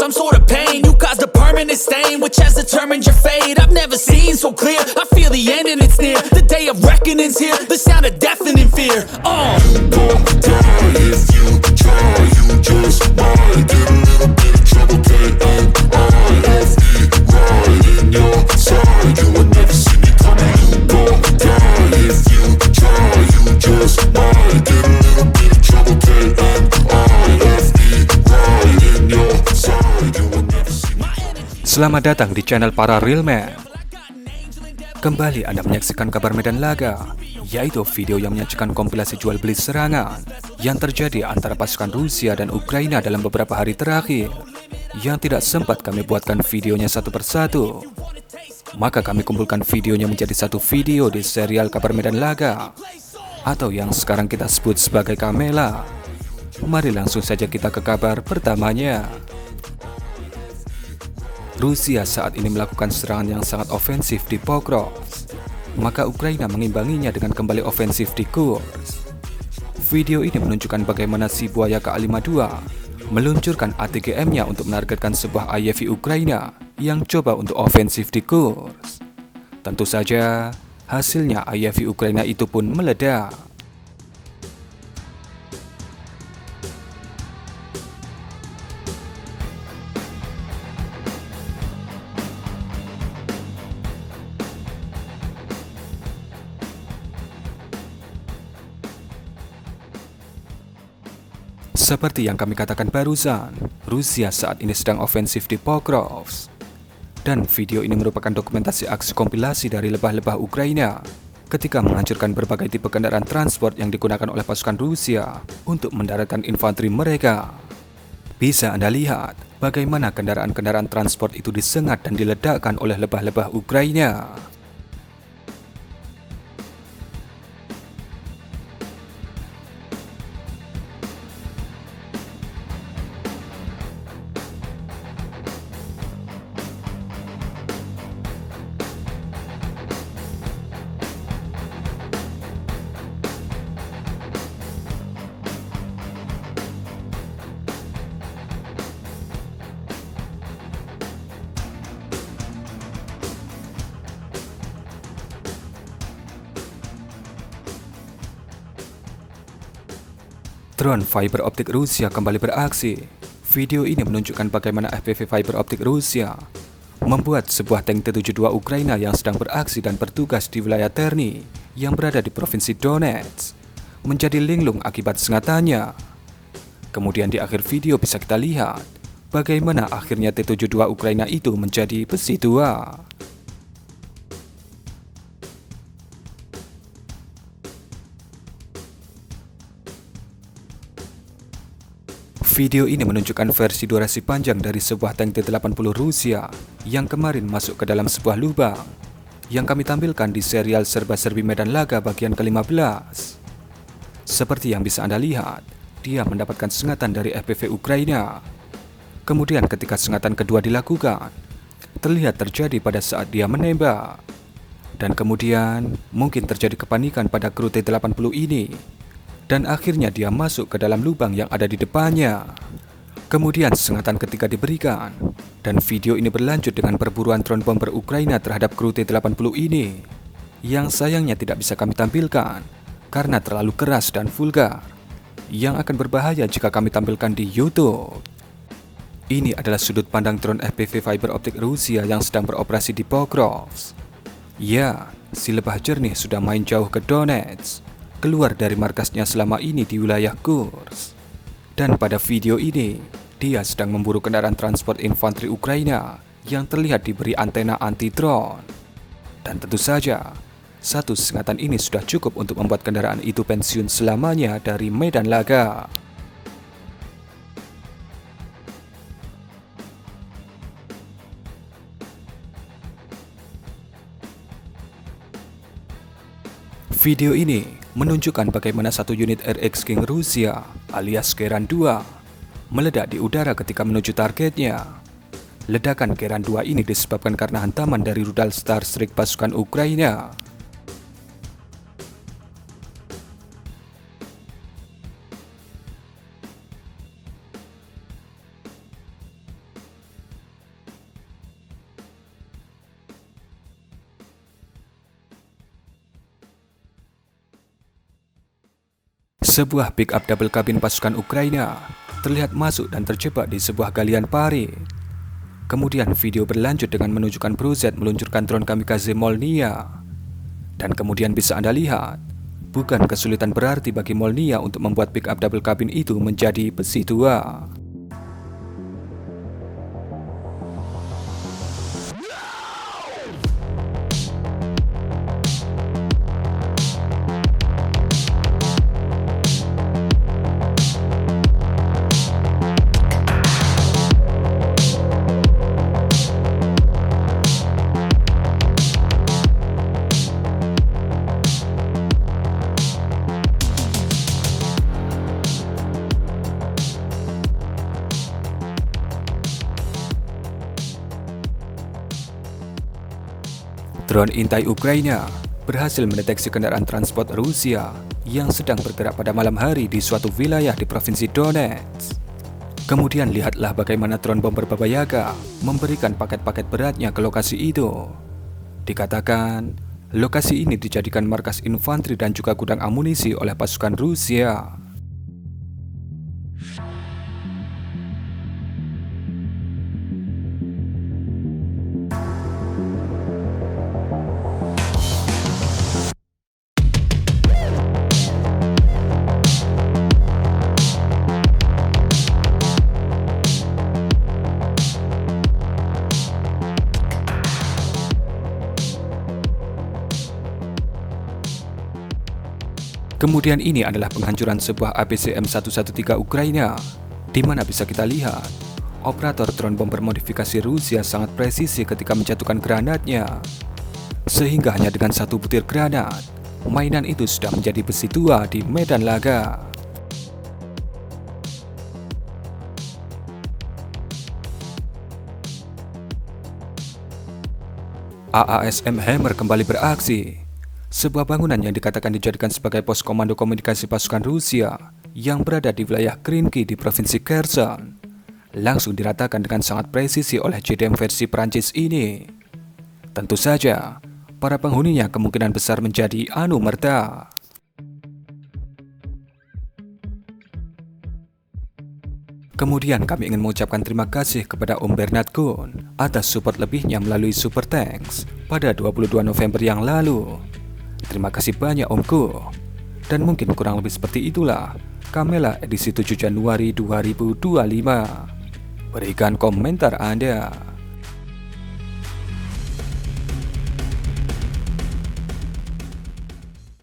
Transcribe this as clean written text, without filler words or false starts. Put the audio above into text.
some sort of pain. You caused a permanent stain, which has determined your fate. I've never seen so clear, I feel the end and it's near. The day of reckoning's here, the sound of deafening fear. You gon' die if you try, you just might get a little bit of trouble, K-N-I-F-E, right in your side. You would never see me coming. You gon' die if you try, you just might get a little bit of trouble, K-N-I-F-E, right in your side. You would never see me coming. Selamat datang di channel para Real Man. Kembali Anda menyaksikan kabar medan laga, yaitu video yang menyajikan kompilasi jual beli serangan yang terjadi antara pasukan Rusia dan Ukraina dalam beberapa hari terakhir, yang tidak sempat kami buatkan videonya satu persatu. Maka kami kumpulkan videonya menjadi satu video di serial kabar medan laga, atau yang sekarang kita sebut sebagai Kamela. Mari langsung saja kita ke kabar pertamanya. Rusia saat ini melakukan serangan yang sangat ofensif di Pokrovsk, maka Ukraina mengimbanginya dengan kembali ofensif di Kursk. Video ini menunjukkan bagaimana si buaya Ka-52 meluncurkan ATGM-nya untuk menargetkan sebuah IFV Ukraina yang coba untuk ofensif di Kursk. Tentu saja, hasilnya IFV Ukraina itu pun meledak. Seperti yang kami katakan barusan, Rusia saat ini sedang ofensif di Pokrovsk. Dan video ini merupakan dokumentasi aksi kompilasi dari lebah-lebah Ukraina ketika menghancurkan berbagai tipe kendaraan transport yang digunakan oleh pasukan Rusia untuk mendaratkan infanteri mereka. Bisa Anda lihat bagaimana kendaraan-kendaraan transport itu disengat dan diledakkan oleh lebah-lebah Ukraina. Drone fiber optik Rusia kembali beraksi. Video ini menunjukkan bagaimana FPV fiber optik Rusia membuat sebuah tank T-72 Ukraina yang sedang beraksi dan bertugas di wilayah Terny yang berada di provinsi Donetsk menjadi linglung akibat sengatannya. Kemudian di akhir video bisa kita lihat bagaimana akhirnya T-72 Ukraina itu menjadi besi tua. Video ini menunjukkan versi durasi panjang dari sebuah tank T-80 Rusia yang kemarin masuk ke dalam sebuah lubang yang kami tampilkan di serial serba-serbi medan laga bagian ke-15. Seperti yang bisa Anda lihat, dia mendapatkan sengatan dari FPV Ukraina. Kemudian ketika sengatan kedua dilakukan, terlihat terjadi pada saat dia menembak. Dan kemudian mungkin terjadi kepanikan pada kru T-80 ini. Dan akhirnya dia masuk ke dalam lubang yang ada di depannya. Kemudian sengatan ketiga diberikan, dan video ini berlanjut dengan perburuan drone bomber Ukraina terhadap kru T-80 ini, yang sayangnya tidak bisa kami tampilkan karena terlalu keras dan vulgar, yang akan berbahaya jika kami tampilkan di YouTube. Ini adalah sudut pandang drone FPV fiber optik Rusia yang sedang beroperasi di Pokrovsk. Ya, si lebah jernih sudah main jauh ke Donetsk, keluar dari markasnya selama ini di wilayah Kursk. Dan pada video ini, dia sedang memburu kendaraan transport infanteri Ukraina yang terlihat diberi antena anti-drone. Dan tentu saja, satu sengatan ini sudah cukup untuk membuat kendaraan itu pensiun selamanya dari medan laga. Video ini menunjukkan bagaimana satu unit RX King Rusia alias Geran 2 meledak di udara ketika menuju targetnya. Ledakan Geran 2 ini disebabkan karena hantaman dari rudal Starstreak pasukan Ukraina. Sebuah pick-up double kabin pasukan Ukraina terlihat masuk dan terjebak di sebuah galian parit. Kemudian video berlanjut dengan menunjukkan Bruzet meluncurkan drone kamikaze Molnia. Dan kemudian bisa Anda lihat, bukan kesulitan berarti bagi Molnia untuk membuat pick-up double kabin itu menjadi besi tua. Drone intai Ukraina berhasil mendeteksi kendaraan transport Rusia yang sedang bergerak pada malam hari di suatu wilayah di provinsi Donetsk. Kemudian lihatlah bagaimana drone bomber Baba Yaga memberikan paket-paket beratnya ke lokasi itu. Dikatakan, lokasi ini dijadikan markas infanteri dan juga gudang amunisi oleh pasukan Rusia. Kemudian ini adalah penghancuran sebuah APCM-113 Ukraina, di mana bisa kita lihat operator drone bomber modifikasi Rusia sangat presisi ketika menjatuhkan granatnya, sehingga hanya dengan satu butir granat, mainan itu sudah menjadi besi tua di medan laga. AASM Hammer kembali beraksi. Sebuah bangunan yang dikatakan dijadikan sebagai pos komando komunikasi pasukan Rusia yang berada di wilayah Krinky di provinsi Kherson langsung diratakan dengan sangat presisi oleh JDM versi Prancis ini. Tentu saja, para penghuninya kemungkinan besar menjadi anumerta. Kemudian kami ingin mengucapkan terima kasih kepada Om Bernard Kuhn atas support lebihnya melalui Super Thanks pada 22 November yang lalu. Terima kasih banyak Omku. Dan mungkin kurang lebih seperti itulah Kamela edisi 7 Januari 2025. Berikan komentar Anda.